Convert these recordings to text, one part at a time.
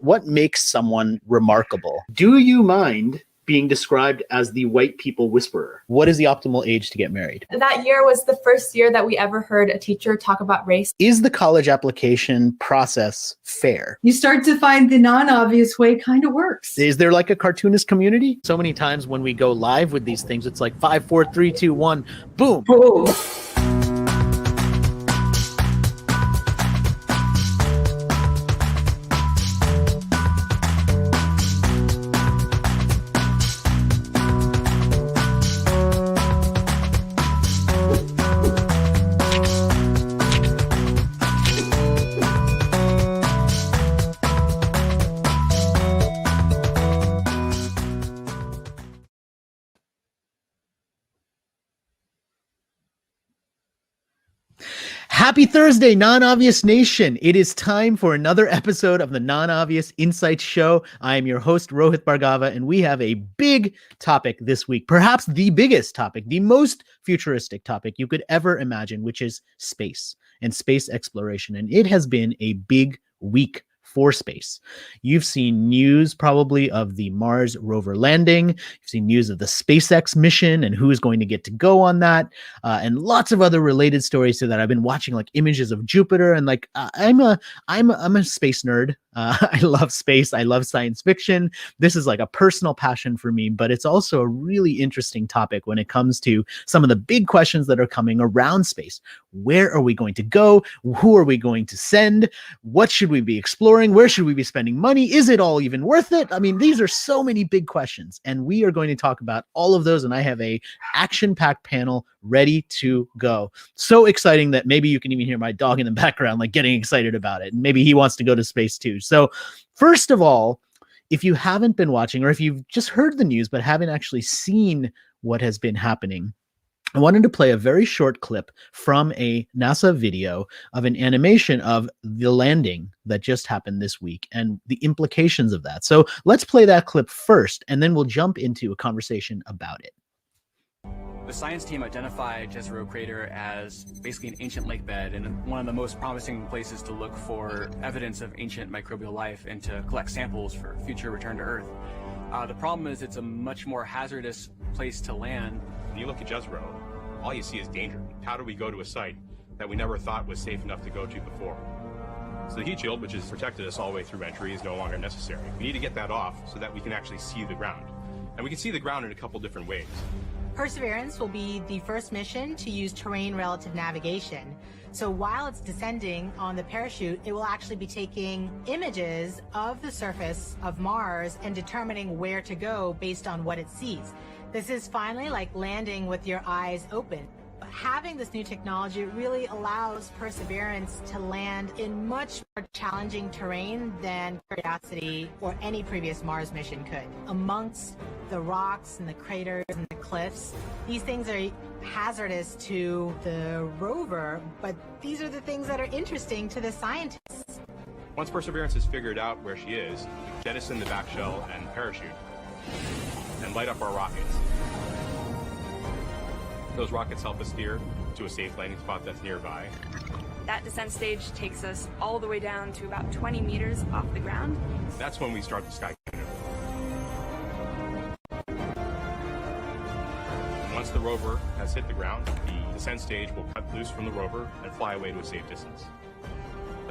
what makes someone remarkable? Do you mind being described as the white people whisperer? What is the optimal age to get married? That year was the first year that we ever heard a teacher talk about race. Is the college application process fair? You start to find the non-obvious way kind of works. Is there like a cartoonist community? So many times when we go live with these things, it's like 5, 4, 3, 2, 1, boom. Boom. Happy Thursday, Non-Obvious Nation. It is time for another episode of the Non-Obvious Insights Show. I am your host, Rohit Bhargava, and we have a big topic this week, perhaps the biggest topic, the most futuristic topic you could ever imagine, which is space and space exploration. And it has been a big week for space. You've seen news probably of the Mars rover landing. You've seen news of the SpaceX mission and who is going to get to go on that, and lots of other related stories to that. I've been watching like images of Jupiter, and like I'm a space nerd. I love space. I love science fiction. This is like a personal passion for me, but it's also a really interesting topic when it comes to some of the big questions that are coming around space. Where are we going to go? Who are we going to send? What should we be exploring? Where should we be spending money? Is it all even worth it? I mean, these are so many big questions, and we are going to talk about all of those. And I have a action-packed panel ready to go. So exciting that maybe you can even hear my dog in the background, like getting excited about it. And maybe he wants to go to space too. So first of all, if you haven't been watching, or if you've just heard the news but haven't actually seen what has been happening, I wanted to play a very short clip from a NASA video of an animation of the landing that just happened this week and the implications of that. So let's play that clip first, and then we'll jump into a conversation about it. The science team identified Jezero Crater as basically an ancient lake bed and one of the most promising places to look for evidence of ancient microbial life and to collect samples for future return to Earth. The problem is it's a much more hazardous place to land. When you look at Jezero, all you see is danger. How do we go to a site that we never thought was safe enough to go to before? So the heat shield, which has protected us all the way through entry, is no longer necessary. We need to get that off so that we can actually see the ground. And we can see the ground in a couple different ways. Perseverance will be the first mission to use terrain relative navigation. So while it's descending on the parachute, it will actually be taking images of the surface of Mars and determining where to go based on what it sees. This is finally like landing with your eyes open. Having this new technology really allows Perseverance to land in much more challenging terrain than Curiosity or any previous Mars mission could. Amongst the rocks and the craters and the cliffs, these things are hazardous to the rover, but these are the things that are interesting to the scientists. Once Perseverance has figured out where she is, jettison the back shell and parachute and light up our rockets. Those rockets help us steer to a safe landing spot that's nearby. That descent stage takes us all the way down to about 20 meters off the ground. That's when we start the sky cannon. Once the rover has hit the ground, the descent stage will cut loose from the rover and fly away to a safe distance.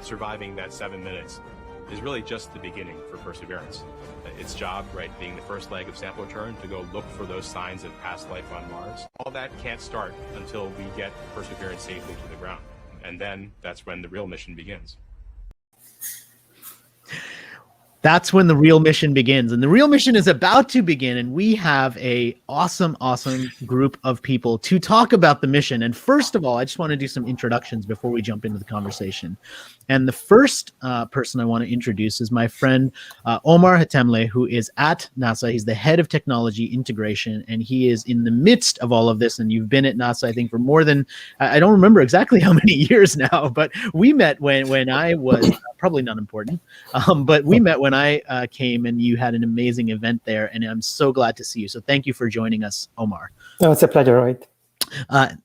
Surviving that 7 minutes is really just the beginning for Perseverance. Its job, right, being the first leg of sample return, to go look for those signs of past life on Mars. All that can't start until we get Perseverance safely to the ground. And then that's when the real mission begins. That's when the real mission begins. And the real mission is about to begin. And we have a awesome group of people to talk about the mission. And first of all, I just want to do some introductions before we jump into the conversation. And the first person I want to introduce is my friend Omar Hatemle, who is at NASA. He's the head of technology integration, and he is in the midst of all of this. And you've been at NASA, I think, for more than, I don't remember exactly how many years now, but we met when I was probably not important, but we met when I came, and you had an amazing event there, and I'm so glad to see you. So thank you for joining us, Omar. No, it's a pleasure, right?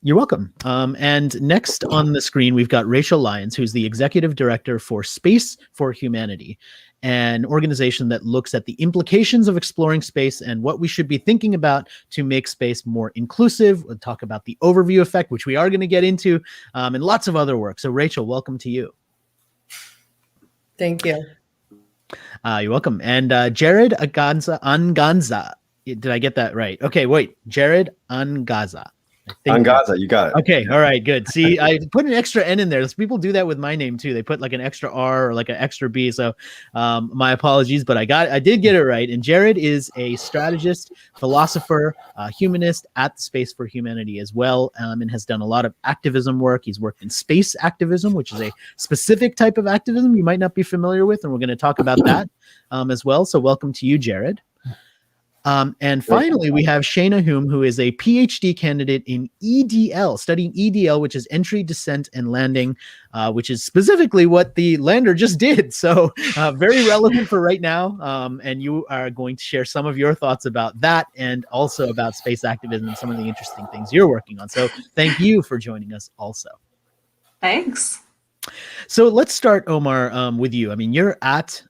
You're welcome. And next on the screen, we've got Rachel Lyons, who's the executive director for Space for Humanity, an organization that looks at the implications of exploring space and what we should be thinking about to make space more inclusive. We'll talk about the overview effect, which we are going to get into, and lots of other work. So Rachel, welcome to you. Thank you. You're welcome. And Jared Anganza. Did I get that right? Okay, wait. Jared Angaza. Angaza, you got it. Okay, all right, good. See, I put an extra N in there. People do that with my name too. They put like an extra R or like an extra B. So my apologies, but I did get it right. And Jared is a strategist, philosopher, humanist at the Space for Humanity as well, and has done a lot of activism work. He's worked in space activism, which is a specific type of activism you might not be familiar with, and we're going to talk about that as well. So welcome to you, Jared. And finally, we have Shayna Hume, who is a PhD candidate in EDL, studying EDL, which is entry, descent, and landing, which is specifically what the lander just did. So very relevant for right now. And you are going to share some of your thoughts about that and also about space activism and some of the interesting things you're working on. So thank you for joining us also. Thanks. So let's start, Omar, with you. I mean, you're at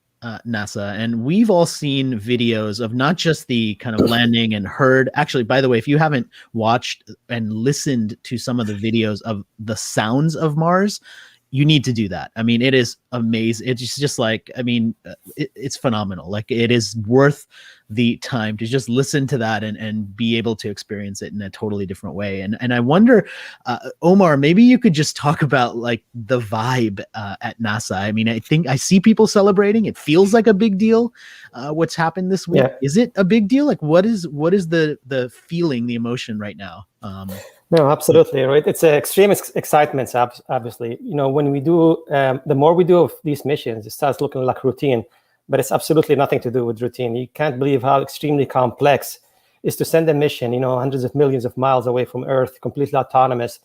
NASA, and we've all seen videos of not just the kind of landing and heard. Actually, by the way, if you haven't watched and listened to some of the videos of the sounds of Mars, you need to do that. I mean, it is amazing. It's just like, I mean, it's phenomenal. Like, it is worth the time to just listen to that and be able to experience it in a totally different way. And I wonder, Omar, maybe you could just talk about like the vibe at NASA. I mean, I think I see people celebrating. It feels like a big deal. What's happened this week? Yeah. Is it a big deal? Like, what is the feeling, the emotion right now? No, absolutely, right. It's extreme excitement, obviously. You know, when we do, the more we do of these missions, it starts looking like routine, but it's absolutely nothing to do with routine. You can't believe how extremely complex it is to send a mission, you know, hundreds of millions of miles away from Earth, completely autonomous,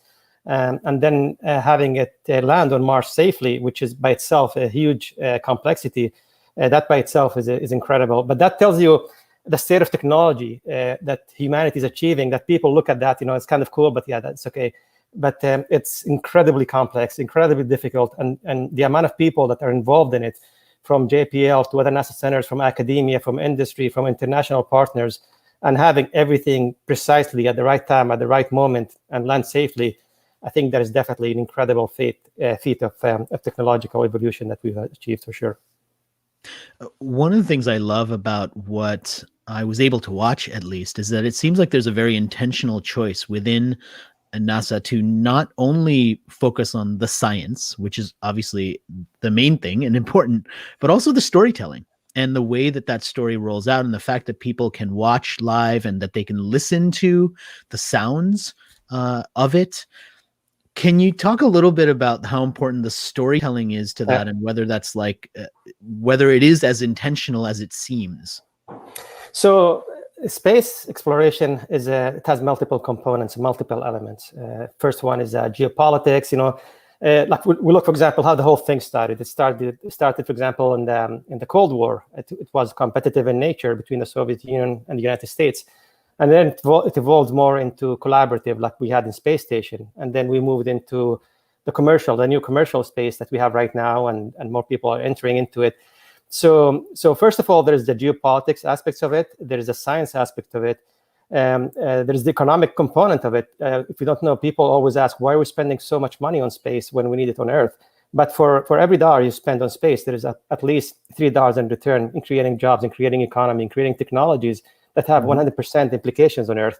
and then having it land on Mars safely, which is by itself a huge complexity. That by itself is incredible. But that tells you the state of technology that humanity is achieving, that people look at that, you know, it's kind of cool, but yeah, that's okay. But it's incredibly complex, incredibly difficult. And the amount of people that are involved in it, from JPL to other NASA centers, from academia, from industry, from international partners, and having everything precisely at the right time, at the right moment, and land safely, I think that is definitely an incredible feat of technological evolution that we've achieved for sure. One of the things I love about what I was able to watch, at least, is that it seems like there's a very intentional choice within NASA to not only focus on the science, which is obviously the main thing and important, but also the storytelling and the way that that story rolls out, and the fact that people can watch live and that they can listen to the sounds of it. Can you talk a little bit about how important the storytelling is to that, and whether that's like, whether it is as intentional as it seems? So space exploration it has multiple components, multiple elements. First one is geopolitics. You know, like we look, for example, how the whole thing started. It started, for example, in the Cold War. It was competitive in nature between the Soviet Union and the United States. And then it evolved more into collaborative, like we had in Space Station. And then we moved into the new commercial space that we have right now, and more people are entering into it. So first of all, there's the geopolitics aspects of it. There's the science aspect of it. There's the economic component of it. If you don't know, people always ask, why are we spending so much money on space when we need it on Earth? But for every dollar you spend on space, there is at least $3 in return in creating jobs, in creating economy, in creating technologies that have 100% implications on Earth.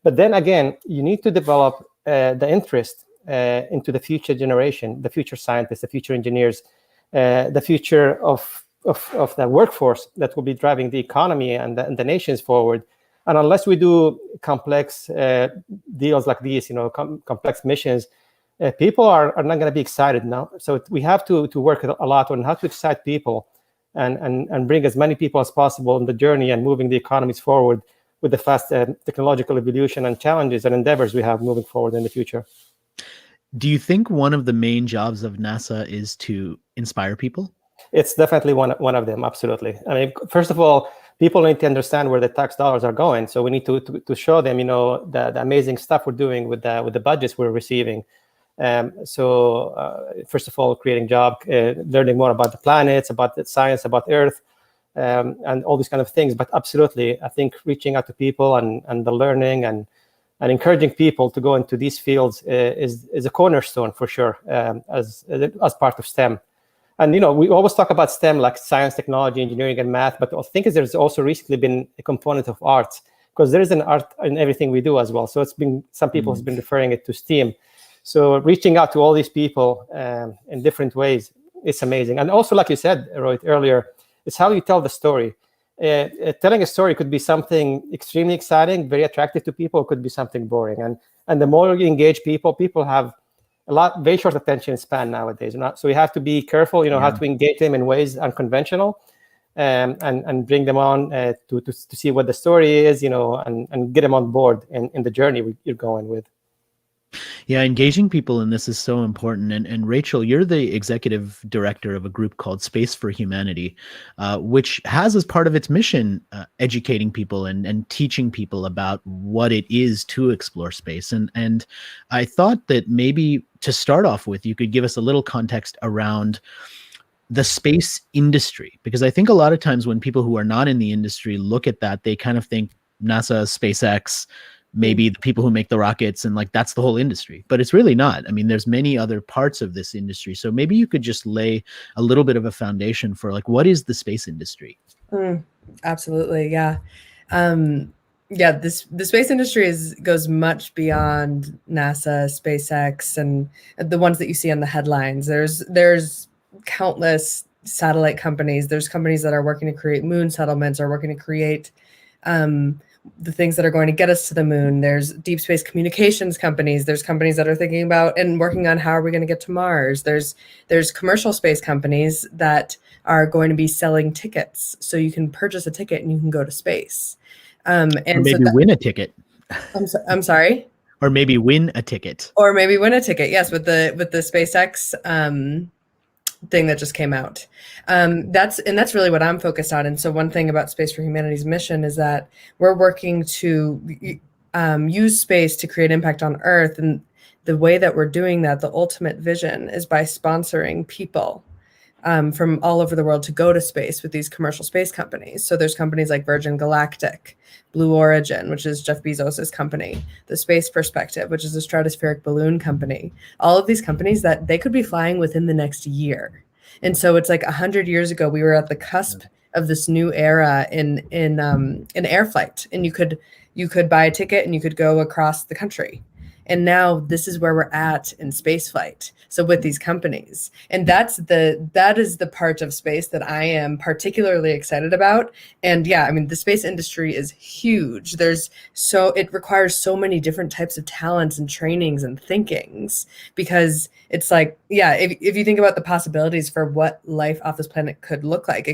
But then again, you need to develop the interest into the future generation, the future scientists, the future engineers, the future of the workforce that will be driving the economy and the nations forward. And unless we do complex deals like these, you know, complex missions, people are not going to be excited now. So we have to work a lot on how to excite people and bring as many people as possible on the journey and moving the economies forward with the fast technological evolution and challenges and endeavors we have moving forward in the future. Do you think one of the main jobs of NASA is to inspire people? It's definitely one of them, absolutely. I mean, first of all, people need to understand where the tax dollars are going. So we need to show them, the amazing stuff we're doing with the budgets we're receiving. First of all, creating job, learning more about the planets, about the science, about Earth, and all these kind of things. But absolutely, I think reaching out to people and the learning and encouraging people to go into these fields is a cornerstone for sure, as part of STEM. And we always talk about STEM like science, technology, engineering, and math. But I think there's also recently been a component of art, because there is an art in everything we do as well. So some people have been referring it to STEAM. So reaching out to all these people in different ways is amazing. And also, like you said, Rohit, earlier, it's how you tell the story. Telling a story could be something extremely exciting, very attractive to people. It could be something boring. And the more you engage people have very short attention span nowadays. So you have to be careful, how to engage them in ways unconventional, and bring them on to see what the story is, and get them on board in the journey you're going with. Yeah, engaging people in this is so important. And Rachel, you're the executive director of a group called Space for Humanity, which has as part of its mission educating people and teaching people about what it is to explore space. And I thought that maybe to start off with, you could give us a little context around the space industry, because I think a lot of times when people who are not in the industry look at that, they kind of think NASA, SpaceX, maybe the people who make the rockets, and like that's the whole industry. But it's really not. I mean, there's many other parts of this industry. So maybe you could just lay a little bit of a foundation for like, what is the space industry? Absolutely. Yeah. The space industry goes much beyond NASA, SpaceX, and the ones that you see on the headlines. There's countless satellite companies. There's companies that are working to create moon settlements, or working to create the things that are going to get us to the moon. There's deep space communications companies. There's companies that are thinking about and working on how are we going to get to Mars. There's commercial space companies that are going to be selling tickets. So you can purchase a ticket and you can go to space. And or maybe win a ticket. I'm sorry? Or maybe win a ticket. Or maybe win a ticket, yes, with the SpaceX thing that just came out. That's really what I'm focused on. And so one thing about Space for Humanity's mission is that we're working to use space to create impact on Earth. And the way that we're doing that, the ultimate vision, is by sponsoring people from all over the world to go to space with these commercial space companies. So there's companies like Virgin Galactic, Blue Origin, which is Jeff Bezos's company, the Space Perspective, which is a stratospheric balloon company. All of these companies that they could be flying within the next year. And so it's like 100 years ago, we were at the cusp of this new era in air flight, and you could buy a ticket and you could go across the country. And now this is where we're at in space flight. So with these companies, and that is the part of space that I am particularly excited about. And yeah, I mean, the space industry is huge. It requires so many different types of talents and trainings and thinkings, because it's like, yeah, if you think about the possibilities for what life off this planet could look like,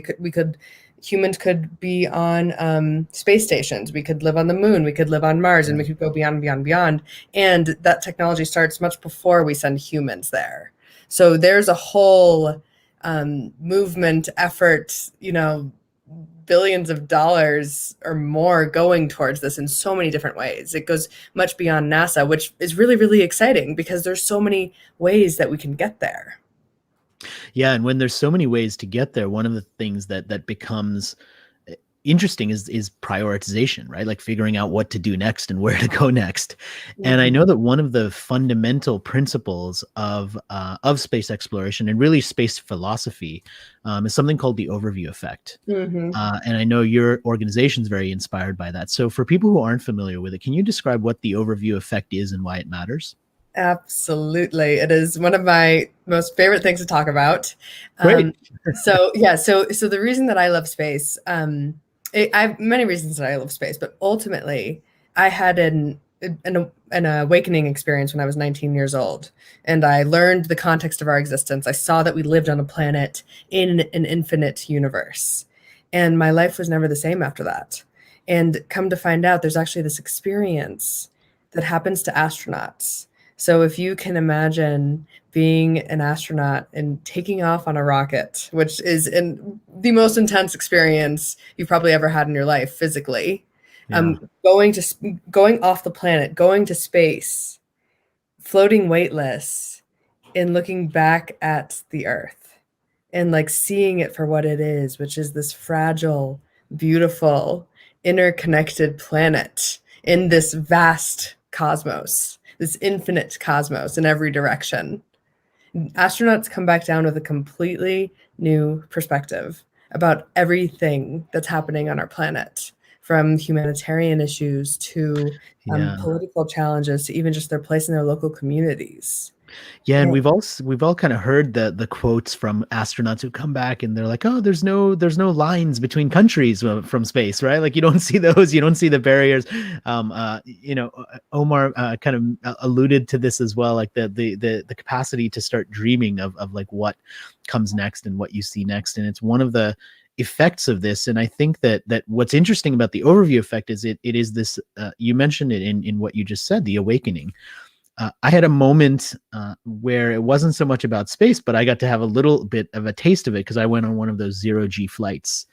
humans could be on space stations. We could live on the moon. We could live on Mars, and we could go beyond, beyond, beyond. And that technology starts much before we send humans there. So there's a whole movement, effort, billions of dollars or more going towards this in so many different ways. It goes much beyond NASA, which is really, really exciting, because there's so many ways that we can get there. Yeah, and when there's so many ways to get there, one of the things that becomes interesting is prioritization, right? Like figuring out what to do next and where to go next. Mm-hmm. And I know that one of the fundamental principles of space exploration and really space philosophy is something called the overview effect. Mm-hmm. And I know your organization is very inspired by that. So for people who aren't familiar with it, can you describe what the overview effect is and why it matters? Absolutely. It is one of my most favorite things to talk about. Great. So the reason that I love space, I have many reasons that I love space, but ultimately I had an awakening experience when I was 19 years old, and I learned the context of our existence. I saw that we lived on a planet in an infinite universe, and my life was never the same after that. And come to find out, there's actually this experience that happens to astronauts. So if you can imagine being an astronaut and taking off on a rocket, which is the most intense experience you've probably ever had in your life physically. Yeah. Going off the planet, going to space, floating weightless, and looking back at the Earth and like seeing it for what it is, which is this fragile, beautiful, interconnected planet in this vast cosmos, this infinite cosmos in every direction. Astronauts come back down with a completely new perspective about everything that's happening on our planet, from humanitarian issues to political challenges to even just their place in their local communities. Yeah, and we've all kind of heard the quotes from astronauts who come back and they're like, "Oh, there's no lines between countries from space, right? Like you don't see those, you don't see the barriers." Omar kind of alluded to this as well, like the capacity to start dreaming of like what comes next and what you see next, and it's one of the effects of this. And I think that what's interesting about the overview effect is it is this. You mentioned it in what you just said, the awakening. I had a moment where it wasn't so much about space, but I got to have a little bit of a taste of it because I went on one of those 0G flights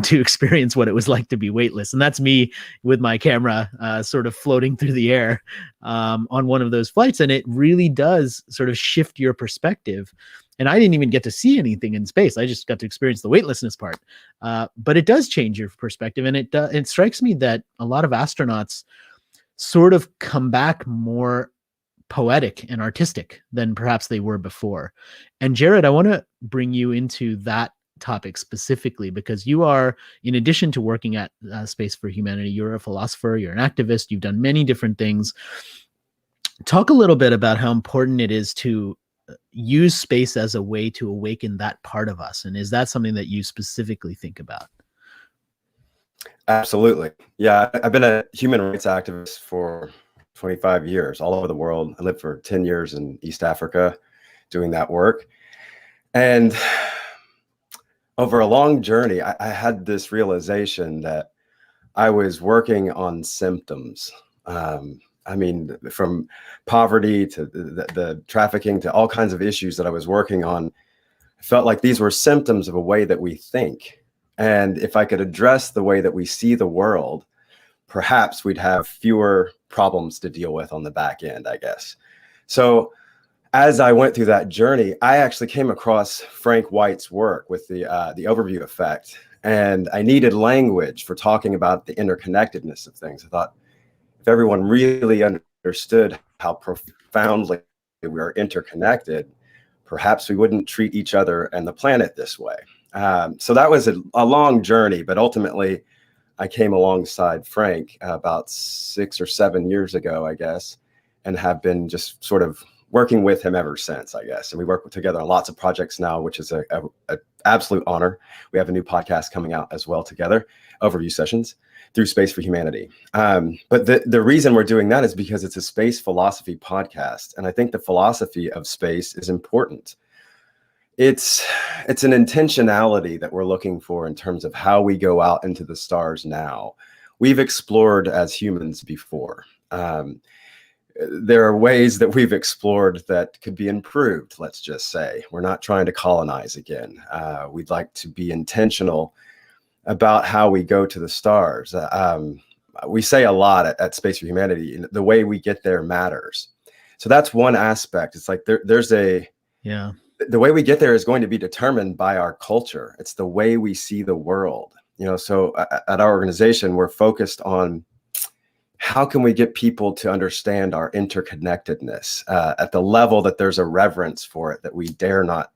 to experience what it was like to be weightless. And that's me with my camera sort of floating through the air on one of those flights. And it really does sort of shift your perspective. And I didn't even get to see anything in space. I just got to experience the weightlessness part. But it does change your perspective. And it strikes me that a lot of astronauts sort of come back more poetic and artistic than perhaps they were before. And Jared, I want to bring you into that topic specifically because you are, in addition to working at Space for Humanity, you're a philosopher, you're an activist, you've done many different things. Talk a little bit about how important it is to use space as a way to awaken that part of us. And is that something that you specifically think about? Absolutely. Yeah, I've been a human rights activist for 25 years all over the world. I lived for 10 years in East Africa doing that work. And over a long journey, I had this realization that I was working on symptoms. From poverty to the trafficking to all kinds of issues that I was working on. I felt like these were symptoms of a way that we think. And if I could address the way that we see the world, perhaps we'd have fewer problems to deal with on the back end, I guess. So as I went through that journey, I actually came across Frank White's work with the overview effect. And I needed language for talking about the interconnectedness of things. I thought if everyone really understood how profoundly we are interconnected, perhaps we wouldn't treat each other and the planet this way. So that was a long journey, but ultimately I came alongside Frank about 6 or 7 years ago, I guess, and have been just sort of working with him ever since, I guess. And we work together on lots of projects now, which is an absolute honor. We have a new podcast coming out as well together, overview sessions through Space for Humanity. But the reason we're doing that is because it's a space philosophy podcast. And I think the philosophy of space is important. It's an intentionality that we're looking for in terms of how we go out into the stars now. We've explored as humans before. There are ways that we've explored that could be improved, let's just say. We're not trying to colonize again. We'd like to be intentional about how we go to the stars. We say a lot at Space for Humanity, the way we get there matters. So that's one aspect. It's like there's a... Yeah. The way we get there is going to be determined by our culture. It's the way we see the world. So at our organization, we're focused on how can we get people to understand our interconnectedness at the level that there's a reverence for it, that we dare not,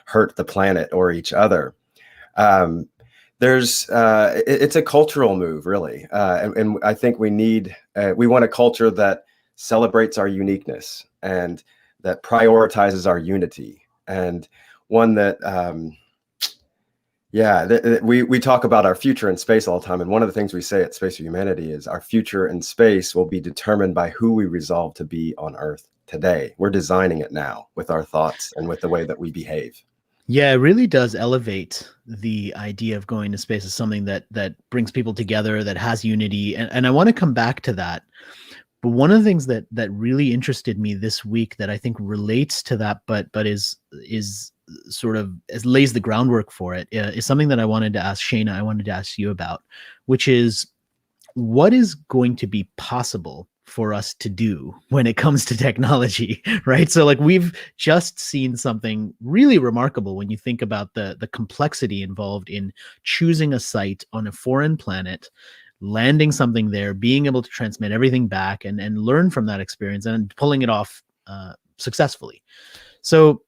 hurt the planet or each other. It's a cultural move, really. And I think we want a culture that celebrates our uniqueness and that prioritizes our unity, and one that, we talk about our future in space all the time. And one of the things we say at Space for Humanity is our future in space will be determined by who we resolve to be on Earth today. We're designing it now with our thoughts and with the way that we behave. Yeah, it really does elevate the idea of going to space as something that brings people together, that has unity. And I want to come back to that. But one of the things that really interested me this week that I think relates to that, but is sort of lays the groundwork for it, is something that I wanted to ask Shayna. I wanted to ask you about, which is what is going to be possible for us to do when it comes to technology, right? So like we've just seen something really remarkable when you think about the complexity involved in choosing a site on a foreign planet, landing something there, being able to transmit everything back and learn from that experience and pulling it off successfully. So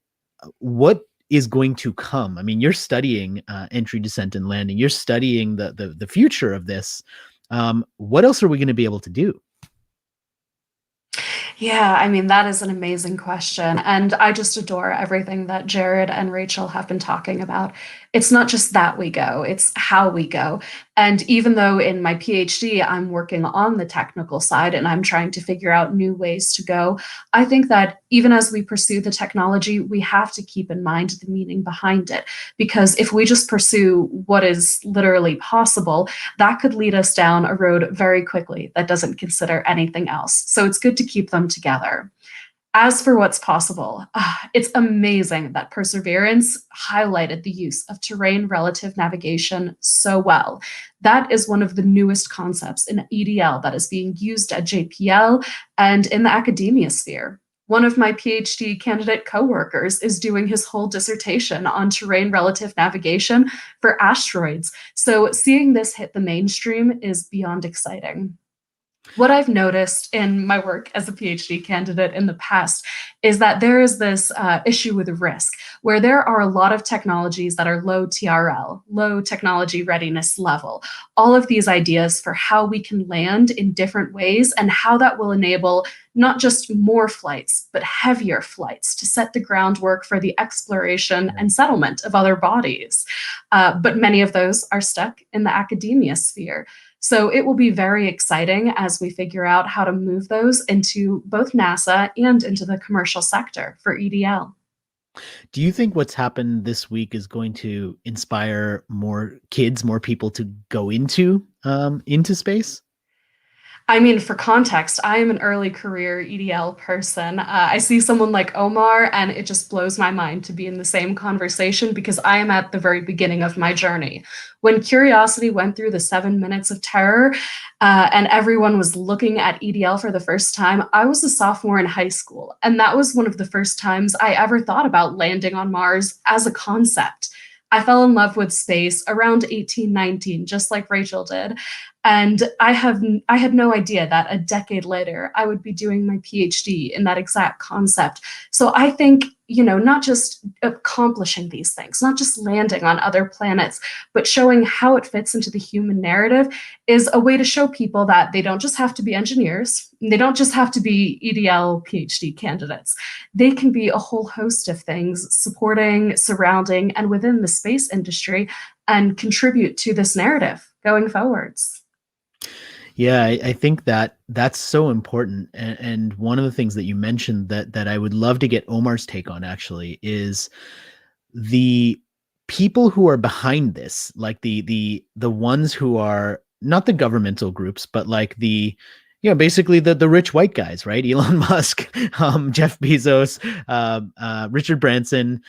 what is going to come? I mean, you're studying entry, descent, and landing. You're studying the future of this. What else are we going to be able to do? Yeah, I mean, that is an amazing question. And I just adore everything that Jared and Rachel have been talking about. It's not just that we go, it's how we go. And even though in my PhD, I'm working on the technical side and I'm trying to figure out new ways to go, I think that even as we pursue the technology, we have to keep in mind the meaning behind it. Because if we just pursue what is literally possible, that could lead us down a road very quickly that doesn't consider anything else. So it's good to keep them together. As for what's possible, it's amazing that Perseverance highlighted the use of terrain relative navigation so well. That is one of the newest concepts in EDL that is being used at JPL and in the academia sphere. One of my PhD candidate coworkers is doing his whole dissertation on terrain relative navigation for asteroids. So seeing this hit the mainstream is beyond exciting. What I've noticed in my work as a PhD candidate in the past is that there is this issue with risk, where there are a lot of technologies that are low TRL, low technology readiness level. All of these ideas for how we can land in different ways and how that will enable not just more flights, but heavier flights to set the groundwork for the exploration and settlement of other bodies. But many of those are stuck in the academia sphere. So it will be very exciting as we figure out how to move those into both NASA and into the commercial sector for EDL. Do you think what's happened this week is going to inspire more kids, more people to go into space? I mean, for context, I am an early career EDL person. I see someone like Omar, and it just blows my mind to be in the same conversation because I am at the very beginning of my journey. When Curiosity went through the 7 minutes of terror and everyone was looking at EDL for the first time, I was a sophomore in high school. And that was one of the first times I ever thought about landing on Mars as a concept. I fell in love with space around 18, 19, just like Rachel did. And I had no idea that a decade later, I would be doing my PhD in that exact concept. So I think, not just accomplishing these things, not just landing on other planets, but showing how it fits into the human narrative is a way to show people that they don't just have to be engineers. They don't just have to be EDL PhD candidates. They can be a whole host of things supporting, surrounding, and within the space industry and contribute to this narrative going forwards. Yeah, I think that's so important. And one of the things that you mentioned that I would love to get Omar's take on actually is the people who are behind this, like the ones who are not the governmental groups, but like basically the rich white guys, right? Elon Musk, Jeff Bezos, Richard Branson.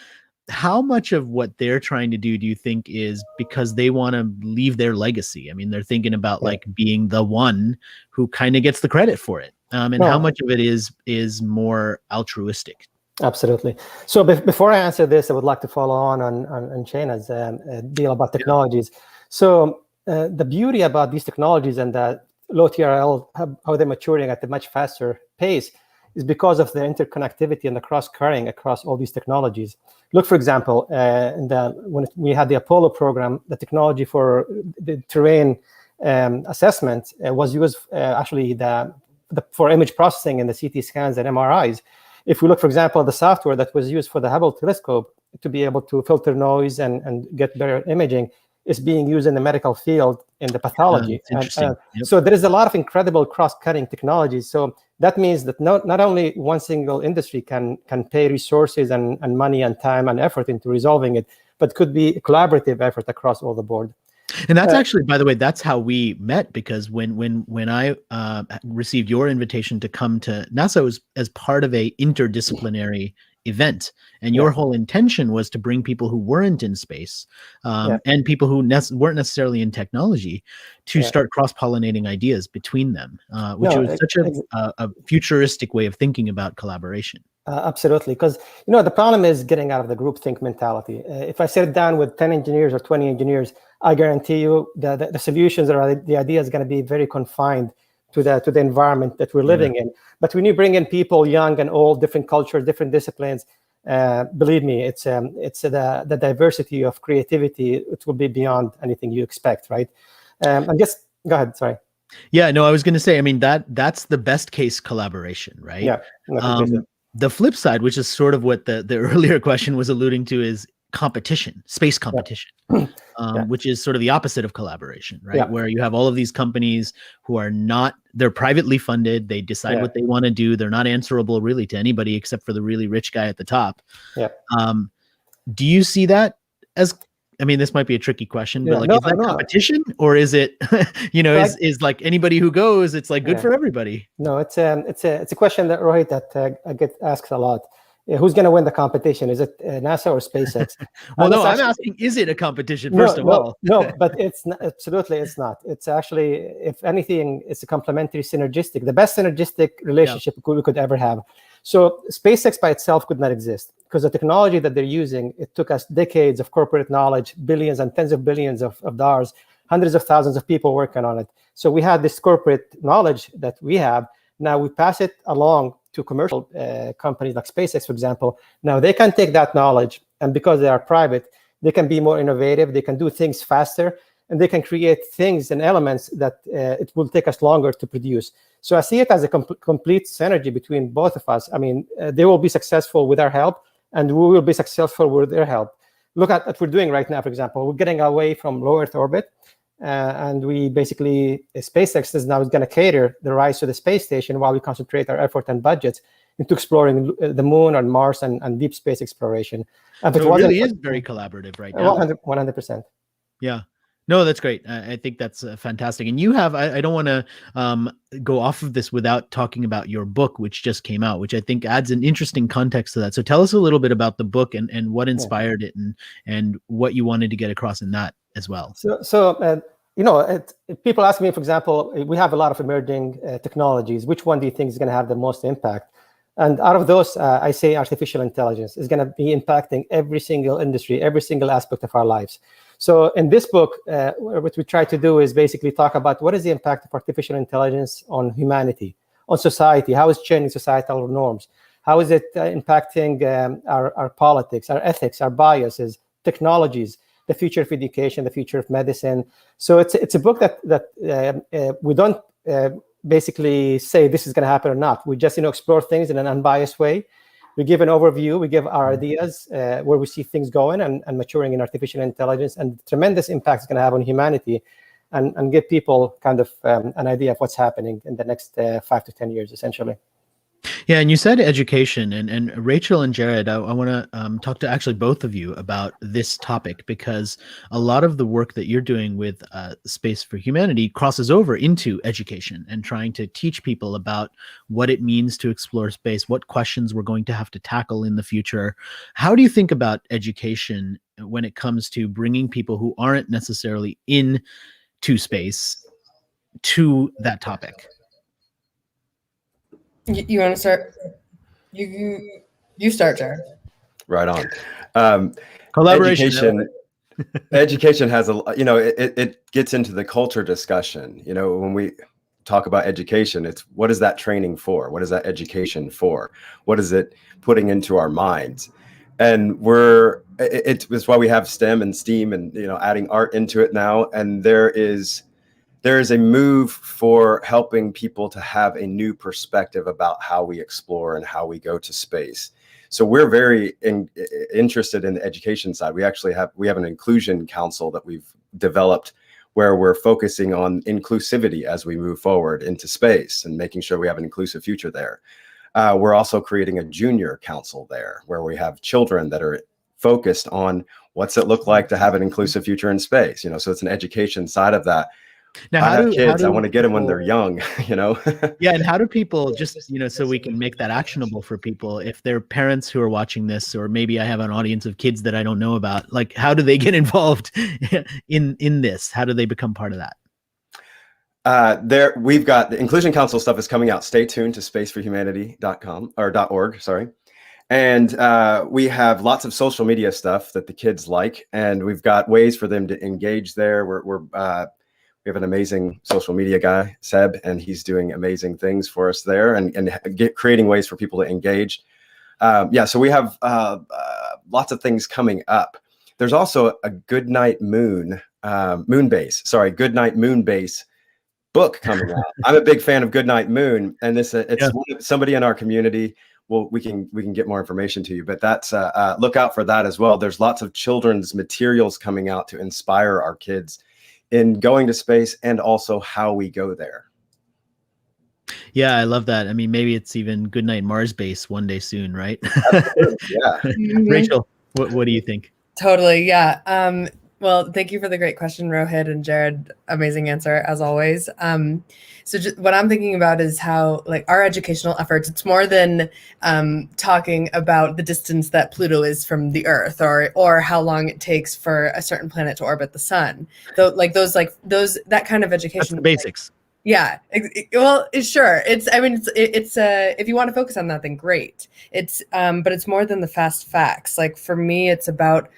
How much of what they're trying to do you think is because they want to leave their legacy? I mean, they're thinking about like being the one who kind of gets the credit for it. And how much of it is more altruistic? Absolutely. So before I answer this, I would like to follow on Shayna's deal about technologies. So the beauty about these technologies and that low TRL, how they're maturing at a much faster pace is because of the interconnectivity and the cross-cutting across all these technologies. Look, for example, when we had the Apollo program, the technology for the terrain assessment was used actually for image processing in the CT scans and MRIs. If we look, for example, at the software that was used for the Hubble telescope to be able to filter noise and get better imaging, is being used in the medical field in the pathology. So there is a lot of incredible cross-cutting technologies. So that means that not only one single industry can pay resources and money and time and effort into resolving it, but could be a collaborative effort across all the board. And that's actually, by the way, that's how we met, because when I received your invitation to come to NASA, it was as part of a interdisciplinary event, and your whole intention was to bring people who weren't in space and people who weren't necessarily in technology to start cross-pollinating ideas between them, which was such a futuristic way of thinking about collaboration. Absolutely, because the problem is getting out of the groupthink mentality. If I sit down with 10 engineers or 20 engineers, I guarantee you that the solutions or the idea is going to be very confined to the environment that we're living in. But when you bring in people, young and old, different cultures, different disciplines, believe me, it's the diversity of creativity. It will be beyond anything you expect, right? And just go ahead. Sorry. Yeah, no, I was going to say, I mean, that's the best case collaboration, right? Yeah. No, the flip side, which is sort of what the earlier question was alluding to, is competition, space competition, which is sort of the opposite of collaboration, right? Where you have all of these companies who are they're privately funded. They decide what they want to do. They're not answerable really to anybody except for the really rich guy at the top. Yeah. Do you see that as, I mean, this might be a tricky question, but like, is that competition, or is it, is like anybody who goes, it's like good for everybody? No, it's a question that Rohit, that I get asked a lot. Who's going to win the competition? Is it NASA or SpaceX? Well, no, I'm asking, is it a competition first of all? No, but it's not, absolutely, it's not. It's actually, if anything, it's a complementary, synergistic, the best synergistic relationship we could ever have. So SpaceX by itself could not exist, because the technology that they're using, it took us decades of corporate knowledge, billions and tens of billions of dollars, hundreds of thousands of people working on it. So we had this corporate knowledge that we have. Now we pass it along to commercial companies like SpaceX, for example. Now they can take that knowledge, and because they are private, they can be more innovative, they can do things faster, and they can create things and elements that it will take us longer to produce. So I see it as a complete synergy between both of us. I mean, they will be successful with our help, and we will be successful with their help. Look at what we're doing right now, for example. We're getting away from low Earth orbit, and we basically, SpaceX is now going to cater the rise to the space station while we concentrate our effort and budgets into exploring the moon and Mars and deep space exploration. And so it really is very collaborative right now. 100%. Yeah. No, that's great. I think that's fantastic. And you have, I don't want to go off of this without talking about your book, which just came out, which I think adds an interesting context to that. So tell us a little bit about the book and what inspired it and what you wanted to get across in that as well. So people ask me, for example, we have a lot of emerging technologies. Which one do you think is going to have the most impact? And out of those, I say artificial intelligence is going to be impacting every single industry, every single aspect of our lives. So in this book, what we try to do is basically talk about what is the impact of artificial intelligence on humanity, on society, how is it changing societal norms, how is it impacting our politics, our ethics, our biases, technologies, the future of education, the future of medicine. So it's a book that we don't basically say this is going to happen or not. We just explore things in an unbiased way. We give an overview, we give our ideas where we see things going and maturing in artificial intelligence, and the tremendous impact it's going to have on humanity, and give people kind of an idea of what's happening in the next 5 to 10 years, essentially. Yeah, and you said education, and Rachel and Jared, I want to talk to actually both of you about this topic, because a lot of the work that you're doing with Space for Humanity crosses over into education and trying to teach people about what it means to explore space, what questions we're going to have to tackle in the future. How do you think about education when it comes to bringing people who aren't necessarily into space to that topic? You want to start? You start, Jared. Right on. Collaboration. Education has it gets into the culture discussion. When we talk about education, it's what is that training for? What is that education for? What is it putting into our minds? And it's why we have STEM and STEAM and adding art into it now. And there is a move for helping people to have a new perspective about how we explore and how we go to space. So we're very interested in the education side. We actually have an inclusion council that we've developed where we're focusing on inclusivity as we move forward into space and making sure we have an inclusive future there. We're also creating a junior council there where we have children that are focused on what's it look like to have an inclusive future in space. So it's an education side of that. Now, I have kids. I want to get them when they're young. Yeah, and how do people just, so we can make that actionable for people, if they're parents who are watching this, or maybe I have an audience of kids that I don't know about, like, how do they get involved in this? How do they become part of that? We've got the Inclusion Council stuff is coming out. Stay tuned to spaceforhumanity.com or .org, sorry. And we have lots of social media stuff that the kids like, and we've got ways for them to engage there. We have an amazing social media guy, Seb, and he's doing amazing things for us there, and creating ways for people to engage. So we have lots of things coming up. There's also a Goodnight Moon Base book coming out. I'm a big fan of Goodnight Moon, and somebody in our community. Well, we can get more information to you, but that's look out for that as well. There's lots of children's materials coming out to inspire our kids in going to space, and also how we go there. Yeah, I love that. I mean, maybe it's even Goodnight Mars Base one day soon, right? Yeah. Rachel, what do you think? Totally. Yeah. Well, thank you for the great question, Rohit and Jared. Amazing answer as always. So what I'm thinking about is how, like, our educational efforts, it's more than talking about the distance that Pluto is from the Earth, or how long it takes for a certain planet to orbit the sun. Though, that kind of education. That's the basics. Yeah. Sure. It's if you want to focus on that, then great. But it's more than the fast facts. Like, for me, it's about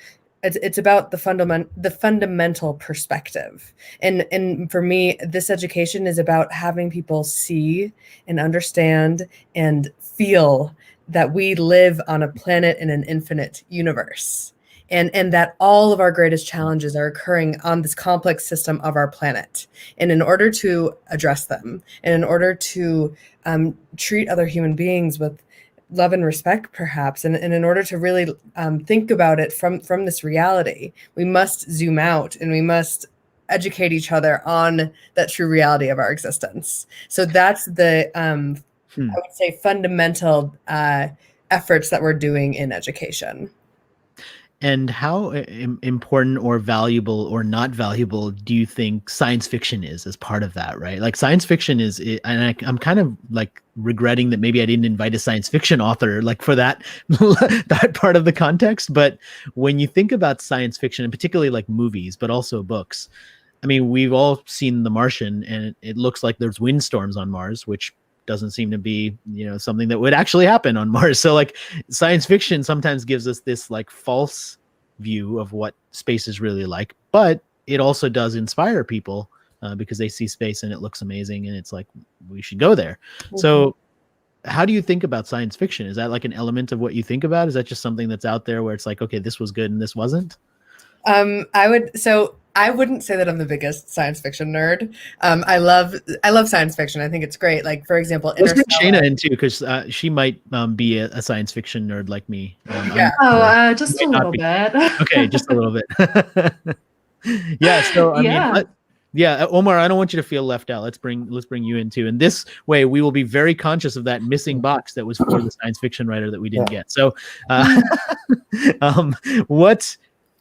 the fundamental perspective. And for me, this education is about having people see and understand and feel that we live on a planet in an infinite universe. And that all of our greatest challenges are occurring on this complex system of our planet. And in order to address them, and in order to treat other human beings with love and respect, perhaps, and in order to really think about it from this reality, we must zoom out, and we must educate each other on that true reality of our existence. So that's the I would say fundamental efforts that we're doing in education. And how important or valuable or not valuable do you think science fiction is as part of that, right? Like, science fiction and I'm kind of like regretting that maybe I didn't invite a science fiction author like for that that part of the context. But when you think about science fiction, and particularly like movies, but also books, I mean, we've all seen The Martian, and it looks like there's windstorms on Mars, which doesn't seem to be, something that would actually happen on Mars. So, like, science fiction sometimes gives us this like false view of what space is really like, but it also does inspire people because they see space and it looks amazing, and it's like, we should go there. Mm-hmm. So how do you think about science fiction? Is that like an element of what you think about? Is that just something that's out there where it's like, okay, this was good and this wasn't? I wouldn't say that I'm the biggest science fiction nerd. I love science fiction. I think it's great. Like, for example, let's bring Shayna in too, because she might be a science fiction nerd like me. Yeah. Just a little bit. Okay, just a little bit. Yeah. So I mean, Omar, I don't want you to feel left out. Let's bring you in too. And this way, we will be very conscious of that missing box that was for the science fiction writer that we didn't get. So, what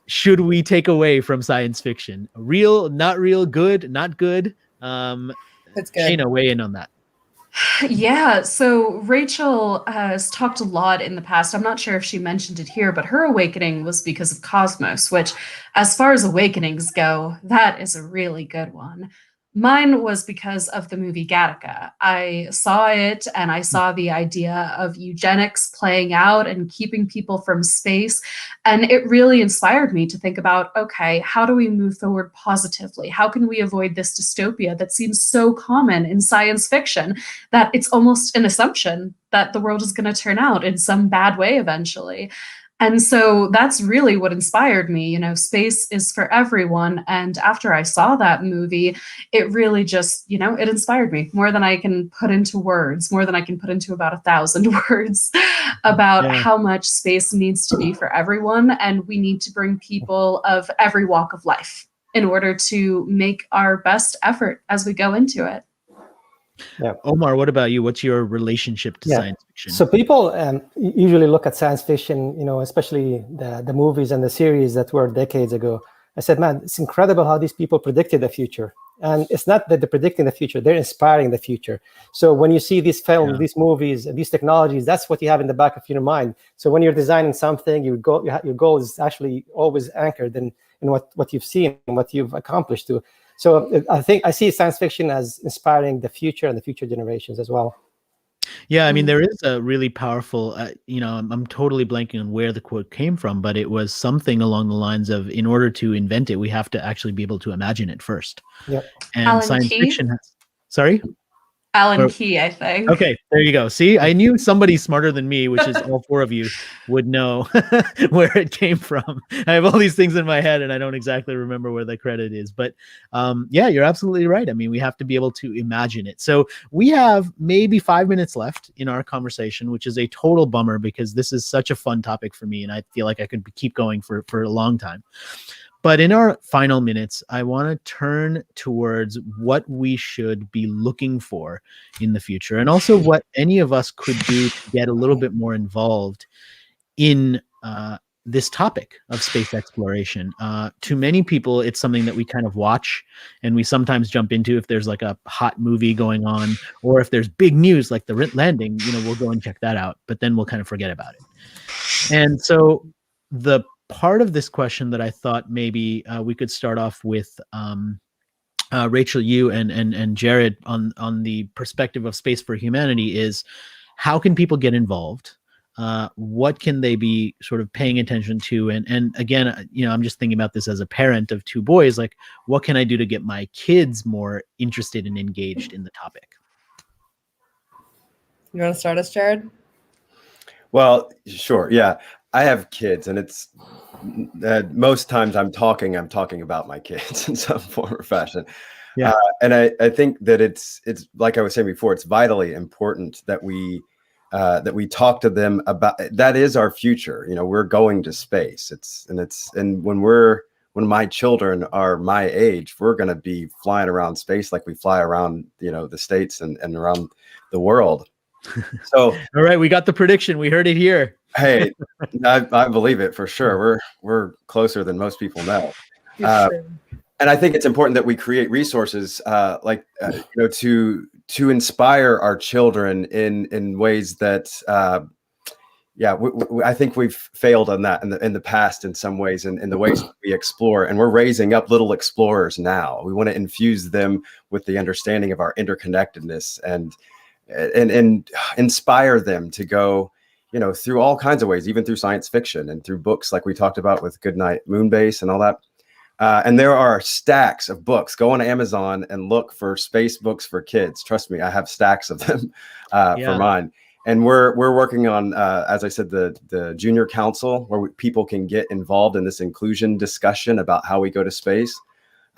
should we take away from science fiction? Real, not real, good, not good? That's good. Shayna, weigh in on that. Yeah, so Rachel has talked a lot in the past. I'm not sure if she mentioned it here, but her awakening was because of Cosmos, which, as far as awakenings go, that is a really good one. Mine was because of the movie Gattaca. I saw it, and I saw the idea of eugenics playing out and keeping people from space. And it really inspired me to think about, okay, how do we move forward positively? How can we avoid this dystopia that seems so common in science fiction that it's almost an assumption that the world is going to turn out in some bad way eventually? And so that's really what inspired me. Space is for everyone. And after I saw that movie, it really just, it inspired me more than I can put into words, more than I can put into about 1,000 words about how much space needs to be for everyone. And we need to bring people of every walk of life in order to make our best effort as we go into it. Yeah. Omar, what about you? What's your relationship to science fiction? So people usually look at science fiction, especially the movies and the series that were decades ago. I said, man, it's incredible how these people predicted the future. And it's not that they're predicting the future, they're inspiring the future. So when you see these films, these movies, these technologies, that's what you have in the back of your mind. So when you're designing something, your goal is actually always anchored in what you've seen and what you've accomplished too. So I think I see science fiction as inspiring the future and the future generations as well. Yeah, I mean, there is a really powerful, I'm totally blanking on where the quote came from, but it was something along the lines of, in order to invent it, we have to actually be able to imagine it first. Yep. And Alan science Key? fiction has, sorry? Alan Key, I think. Okay, there you go. See, I knew somebody smarter than me, which is all four of you, would know where it came from. I have all these things in my head and I don't exactly remember where the credit is. But yeah, you're absolutely right. I mean, we have to be able to imagine it. So we have maybe 5 minutes left in our conversation, which is a total bummer because this is such a fun topic for me and I feel like I could keep going for a long time. But in our final minutes, I want to turn towards what we should be looking for in the future, and also what any of us could do to get a little bit more involved in this topic of space exploration. To many people, it's something that we kind of watch and we sometimes jump into if there's like a hot movie going on, or if there's big news like the landing, we'll go and check that out, but then we'll kind of forget about it. And so the part of this question that I thought maybe we could start off with Rachel, you and Jared on the perspective of Space for Humanity is, how can people get involved? What can they be sort of paying attention to? And again, I'm just thinking about this as a parent of two boys, like what can I do to get my kids more interested and engaged in the topic? You want to start us, Jared? Well, sure. Yeah. I have kids, and it's most times I'm talking about my kids in some form or fashion. Yeah. And I think that it's like I was saying before, it's vitally important that we talk to them about, that is our future. We're going to space. And when my children are my age, we're going to be flying around space like we fly around, the States and around the world. So, all right, we got the prediction. We heard it here. Hey, I believe it for sure. We're closer than most people know. And I think it's important that we create resources to inspire our children in ways that I think we've failed on that in the past in some ways, in the ways that we explore. And we're raising up little explorers now. We want to infuse them with the understanding of our interconnectedness and inspire them to go through all kinds of ways, even through science fiction and through books like we talked about with Goodnight Moonbase and all that. And there are stacks of books. Go on Amazon and look for space books for kids. Trust me, I have stacks of them for mine. And we're working on, as I said, the Junior Council, where people can get involved in this inclusion discussion about how we go to space.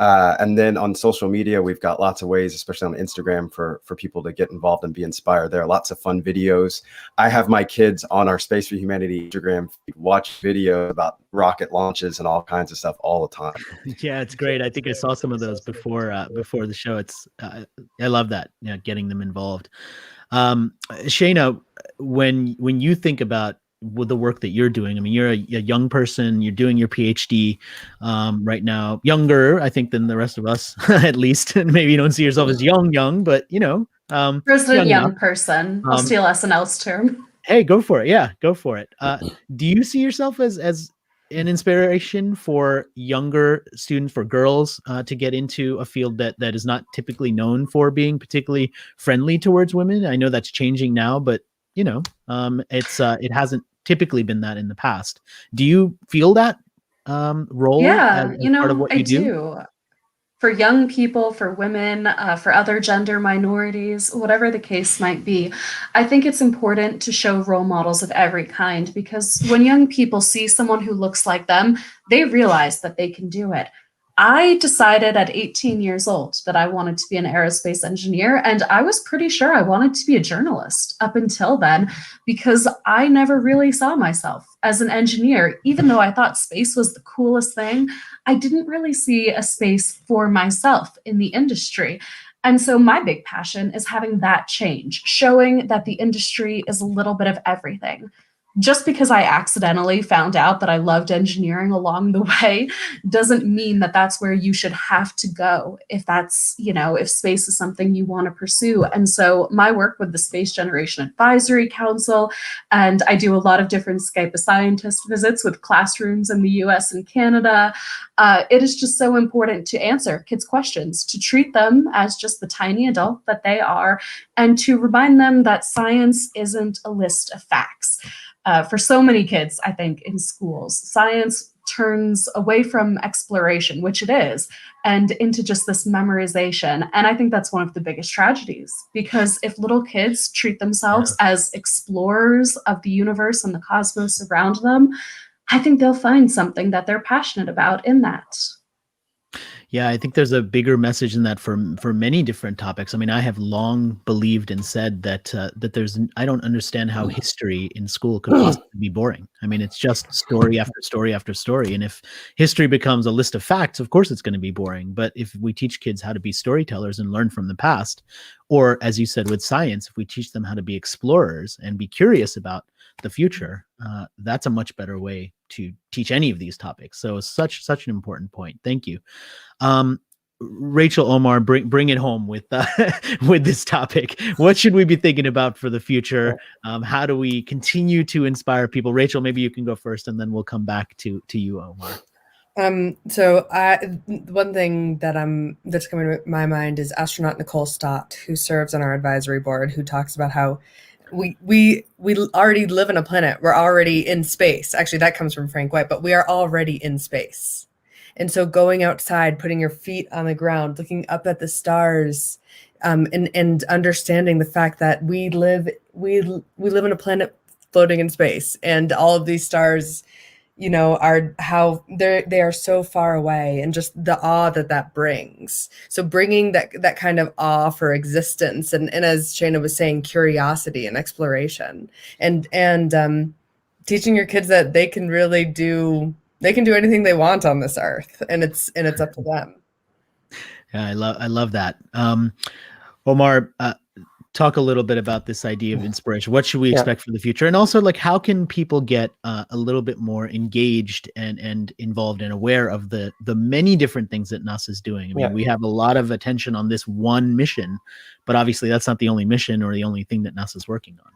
And then on social media, we've got lots of ways, especially on Instagram, for people to get involved and be inspired. There are lots of fun videos. I have my kids on our Space for Humanity Instagram watch videos about rocket launches and all kinds of stuff all the time. Yeah, it's great. I think I saw some of those before the show. It's I love that, getting them involved. Shayna, when you think about with the work that you're doing, I mean, you're a young person, you're doing your PhD right now, younger, I think, than the rest of us, at least. And maybe you don't see yourself as young, but Resident young person. I'll steal SNL's term. Hey, go for it. Yeah, go for it. Do you see yourself as an inspiration for younger students, for girls, to get into a field that is not typically known for being particularly friendly towards women? I know that's changing now, but it hasn't typically been that in the past. Do you feel that role? Yeah, as part of what you do. For young people, for women, for other gender minorities, whatever the case might be, I think it's important to show role models of every kind, because when young people see someone who looks like them, they realize that they can do it. I decided at 18 years old that I wanted to be an aerospace engineer, and I was pretty sure I wanted to be a journalist up until then, because I never really saw myself as an engineer. Even though I thought space was the coolest thing, I didn't really see a space for myself in the industry. And so my big passion is having that change, showing that the industry is a little bit of everything. Just because I accidentally found out that I loved engineering along the way doesn't mean that that's where you should have to go if that's, if space is something you want to pursue. And so my work with the Space Generation Advisory Council, and I do a lot of different Skype a Scientist visits with classrooms in the US and Canada. It is just so important to answer kids' questions, to treat them as just the tiny adult that they are, and to remind them that science isn't a list of facts. For so many kids, I think, in schools, science turns away from exploration, which it is, and into just this memorization. And I think that's one of the biggest tragedies, because if little kids treat themselves as explorers of the universe and the cosmos around them, I think they'll find something that they're passionate about in that. Yeah, I think there's a bigger message in that for many different topics. I mean, I have long believed and said that I don't understand how history in school could possibly be boring. I mean, it's just story after story after story. And if history becomes a list of facts, of course it's going to be boring. But if we teach kids how to be storytellers and learn from the past, or as you said with science, if we teach them how to be explorers and be curious about the future, that's a much better way to teach any of these topics. So such an important point. Thank you. Rachel, Omar, bring it home with with this topic. What should we be thinking about for the future? How do we continue to inspire people? Rachel, maybe you can go first, and then we'll come back to you, Omar. So one thing that's coming to my mind is astronaut Nicole Stott, who serves on our advisory board, who talks about how we already live on a planet. We're already in space. Actually, that comes from Frank White, but we are already in space. And so going outside, putting your feet on the ground, looking up at the stars, and understanding the fact that we live in a planet floating in space, and all of these stars, are how they are so far away, and just the awe that brings. So bringing that kind of awe for existence, and as Shana was saying, curiosity and exploration, and teaching your kids that they can really do anything they want on this earth, and it's up to them. Yeah, I love that. Omar, talk a little bit about this idea of inspiration. What should we expect for the future? And also, like, how can people get a little bit more engaged and involved and aware of the many different things that NASA is doing? I mean, we have a lot of attention on this one mission, but obviously that's not the only mission or the only thing that NASA is working on.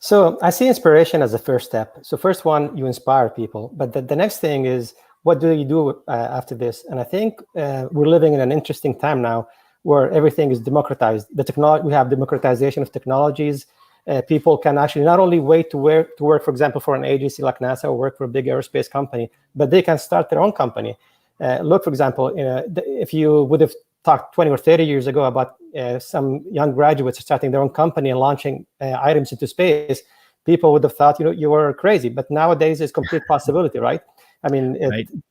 So I see inspiration as the first step. So first one, you inspire people, but the next thing is, what do you do after this? And I think we're living in an interesting time now where everything is democratized. We have democratization of technologies. People can actually not only wait to work, for example, for an agency like NASA or work for a big aerospace company, but they can start their own company. Look, for example, if you would have talked 20 or 30 years ago about some young graduates starting their own company and launching items into space, people would have thought you were crazy. But nowadays, it's complete possibility, right? I mean,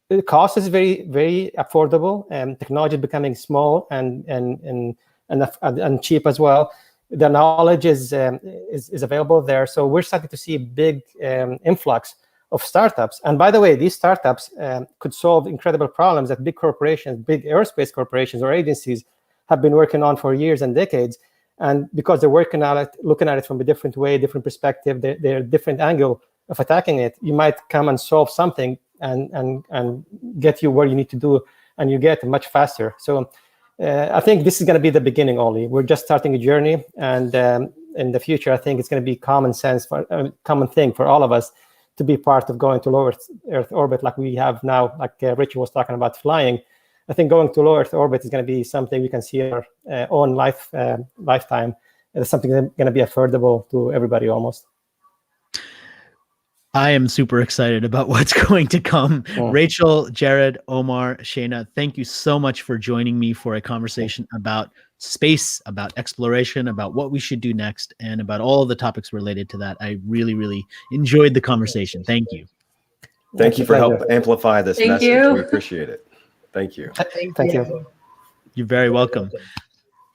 the cost is very, very affordable, and technology is becoming small and cheap as well. The knowledge is available there, so we're starting to see a big influx of startups. And by the way, these startups could solve incredible problems that big corporations, big aerospace corporations or agencies have been working on for years and decades. And because they're working on it, looking at it from a different way, different perspective, they're different angle of attacking it, you might come and solve something and get you where you need to do, and you get much faster. So I think this is going to be the beginning only. We're just starting a journey, and in the future, I think it's going to be common thing for all of us to be part of going to low Earth orbit like we have now, like Richard was talking about flying. I think going to low Earth orbit is going to be something we can see in our own lifetime. It's something that's going to be affordable to everybody almost. I am super excited about what's going to come. Rachel, Jared, Omar, Shana, thank you so much for joining me for a conversation about space, about exploration, about what we should do next, and about all the topics related to that. I really, really enjoyed the conversation. Thank you. Thank you for helping amplify this message. We appreciate it. Thank you. Thank you. You're very welcome.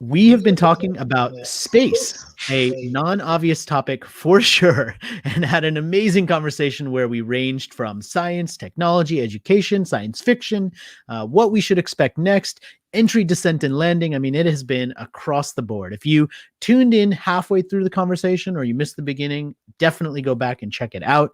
We have been talking about space, a non-obvious topic for sure, and had an amazing conversation where we ranged from science, technology, education, science fiction, what we should expect next, entry, descent, and landing. I mean, it has been across the board. If you tuned in halfway through the conversation or you missed the beginning, definitely go back and check it out.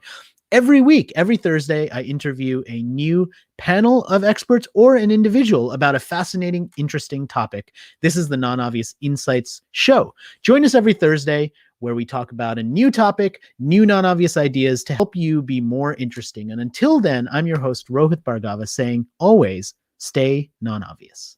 Every week, every Thursday, I interview a new panel of experts or an individual about a fascinating, interesting topic. This is the Non-Obvious Insights show. Join us every Thursday where we talk about a new topic, new non-obvious ideas to help you be more interesting. And until then, I'm your host, Rohit Bhargava, saying always stay non-obvious.